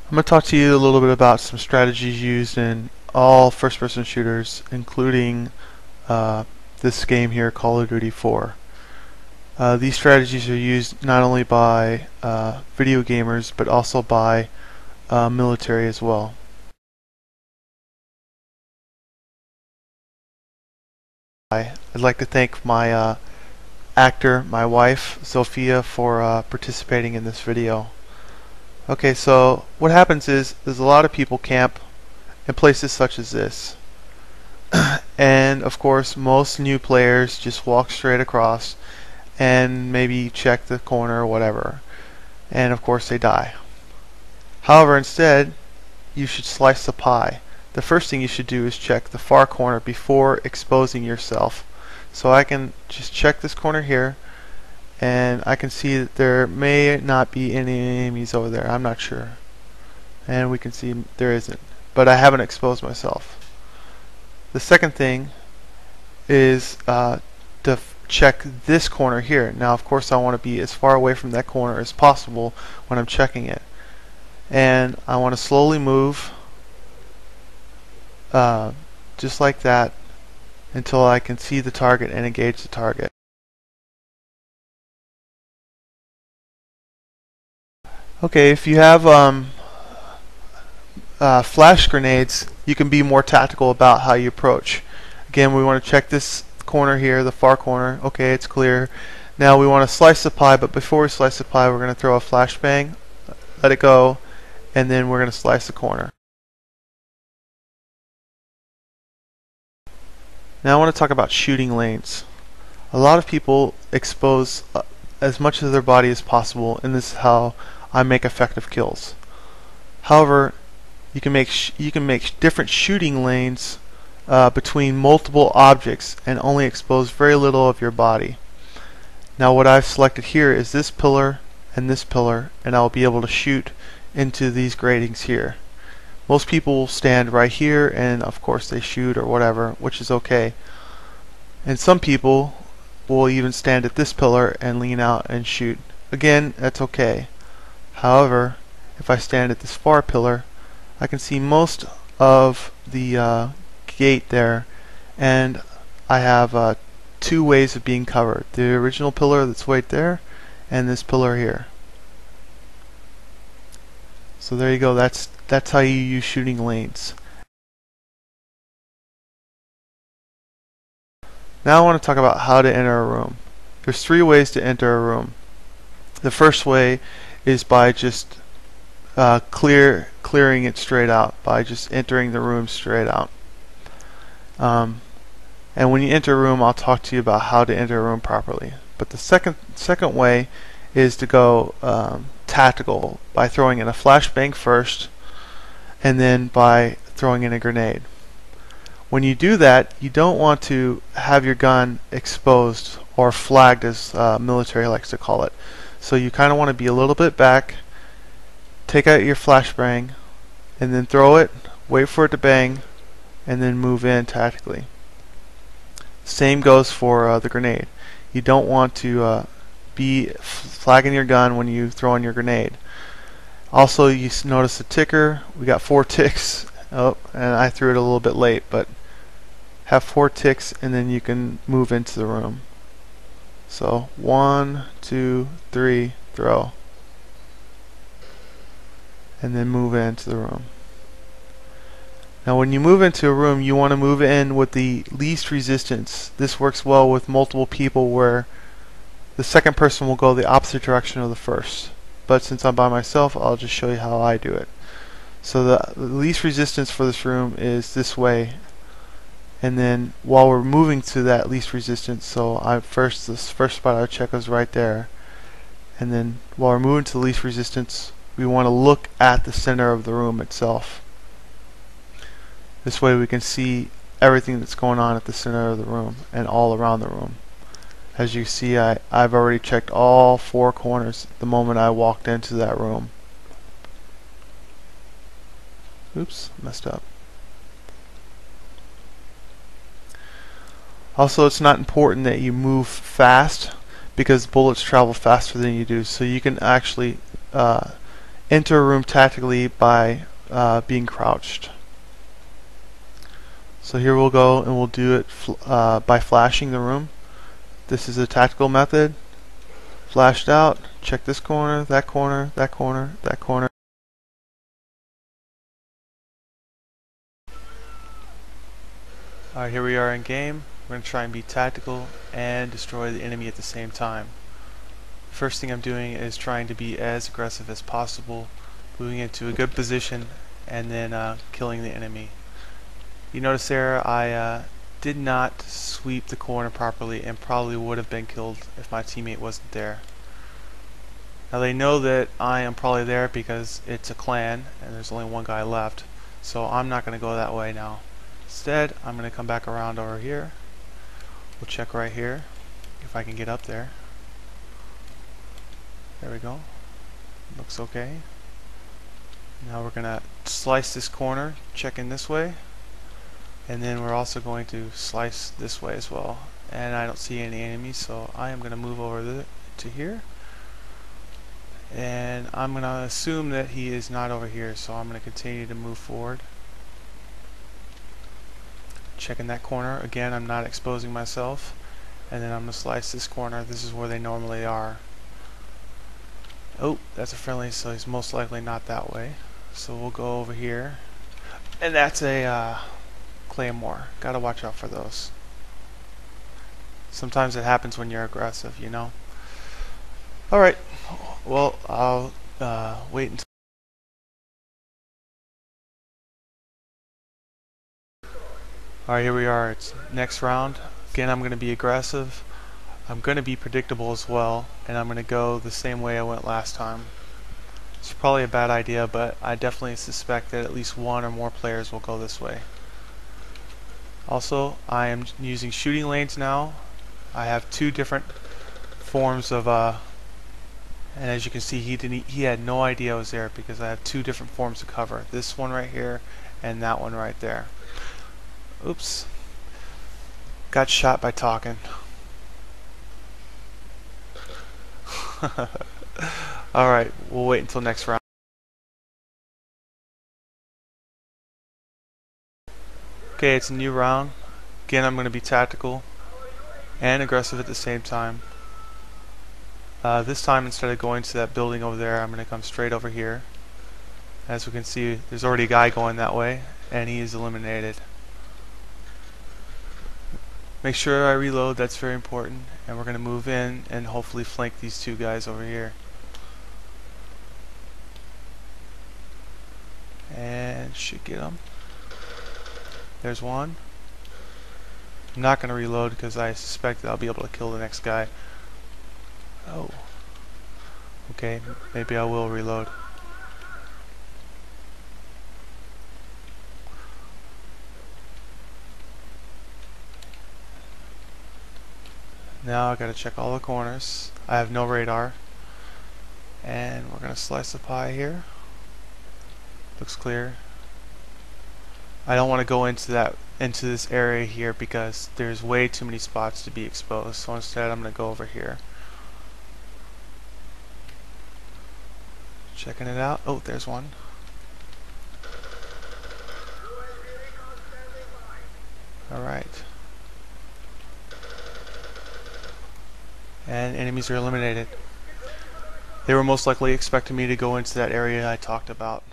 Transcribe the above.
I'm going to talk to you a little bit about some strategies used in all first-person shooters, including this game here, Call of Duty 4. These strategies are used not only by video gamers, but also by military as well. I'd like to thank my actor, my wife, Sophia, for participating in this video. Okay, so what happens is there's a lot of people camp in places such as this. And of course most new players just walk straight across and maybe check the corner or whatever, and of course they die. However, instead you should slice the pie. The first thing you should do is check the far corner before exposing yourself. So I can just check this corner here, and I can see that there may not be any enemies over there. I'm not sure, and we can see there isn't, but I haven't exposed myself. The second thing is to check this corner here. Now of course I want to be as far away from that corner as possible when I'm checking it, and I want to slowly move just like that until I can see the target and engage the target. Okay, if you have flash grenades, you can be more tactical about how you approach. Again, we want to check this corner here, the far corner. Okay, it's clear. Now we want to slice the pie, but before we slice the pie, we're going to throw a flashbang, let it go, and then we're going to slice the corner. Now I want to talk about shooting lanes. A lot of people expose as much of their body as possible, and this is how I make effective kills. However, you can make different shooting lanes between multiple objects and only expose very little of your body. Now what I've selected here is this pillar, and I'll be able to shoot into these gratings here. Most people will stand right here, and of course they shoot or whatever, which is okay. And some people will even stand at this pillar and lean out and shoot. Again, that's okay. However, if I stand at this far pillar, I can see most of the gate there, and I have two ways of being covered. The original pillar that's right there, and this pillar here. So there you go, that's how you use shooting lanes. Now I want to talk about how to enter a room. There's three ways to enter a room. The first way is by just clearing it straight out, by just entering the room straight out. And when you enter a room, I'll talk to you about how to enter a room properly. But the second way is to go tactical, by throwing in a flashbang first, and then by throwing in a grenade. When you do that, you don't want to have your gun exposed or flagged, as military likes to call it. So you kind of want to be a little bit back, take out your flashbang, and then throw it, wait for it to bang, and then move in tactically. Same goes for the grenade. You don't want to be flagging your gun when you throw in your grenade. Also, you notice the ticker. We got 4 ticks. Oh, and I threw it a little bit late, but have 4 ticks, and then you can move into the room. So 1, 2, 3, throw, and then move into the room. Now when you move into a room, you want to move in with the least resistance. This works well with multiple people, where the second person will go the opposite direction of the first. But since I'm by myself, I'll just show you how I do it. So the least resistance for this room is this way, and then while we're moving to that least resistance, so this first spot I would check was right there, and then while we're moving to the least resistance, we want to look at the center of the room itself. This way we can see everything that's going on at the center of the room and all around the room. As you see, I've already checked all 4 corners the moment I walked into that room. Oops, messed up. Also, it's not important that you move fast, because bullets travel faster than you do, so you can actually enter a room tactically by being crouched. So here we'll go and we'll do it by flashing the room. This is a tactical method. Flashed out, check this corner, that corner, that corner, that corner. Alright, here we are in game. We're going to try and be tactical and destroy the enemy at the same time. First thing I'm doing is trying to be as aggressive as possible, moving into a good position, and then killing the enemy. You notice there I did not sweep the corner properly and probably would have been killed if my teammate wasn't there. Now they know that I am probably there because it's a clan and there's only one guy left, so I'm not going to go that way now. Instead, I'm going to come back around over here. We'll check right here if I can get up there. There we go. Looks okay. Now we're going to slice this corner, check in this way, and then we're also going to slice this way as well. And I don't see any enemies, so I am going to move over to here. And I'm going to assume that he is not over here, so I'm going to continue to move forward. Checking that corner. Again, I'm not exposing myself. And then I'm going to slice this corner. This is where they normally are. Oh, that's a friendly, so he's most likely not that way. So we'll go over here. And that's a claymore. Gotta watch out for those. Sometimes it happens when you're aggressive, you know. Alright, well, I'll wait until... Alright, here we are. It's next round. Again, I'm going to be aggressive. I'm going to be predictable as well, and I'm going to go the same way I went last time. It's probably a bad idea, but I definitely suspect that at least one or more players will go this way. Also, I am using shooting lanes now. I have two different forms of and as you can see, he had no idea I was there because I have two different forms of cover. This one right here and that one right there. Oops. Got shot by talking. Alright, we'll wait until next round. Okay, it's a new round. Again, I'm going to be tactical and aggressive at the same time. This time, instead of going to that building over there, I'm going to come straight over here. As we can see, there's already a guy going that way, and he is eliminated. Make sure I reload, that's very important, and we're going to move in and hopefully flank these two guys over here. And should get them. There's one. I'm not going to reload because I suspect that I'll be able to kill the next guy. Oh. Okay, maybe I will reload. Now I gotta check all the corners. I have no radar. And we're gonna slice the pie here. Looks clear. I don't want to go into this area here because there's way too many spots to be exposed. So instead I'm gonna go over here. Checking it out. Oh, there's one. Alright. And enemies are eliminated. They were most likely expecting me to go into that area I talked about.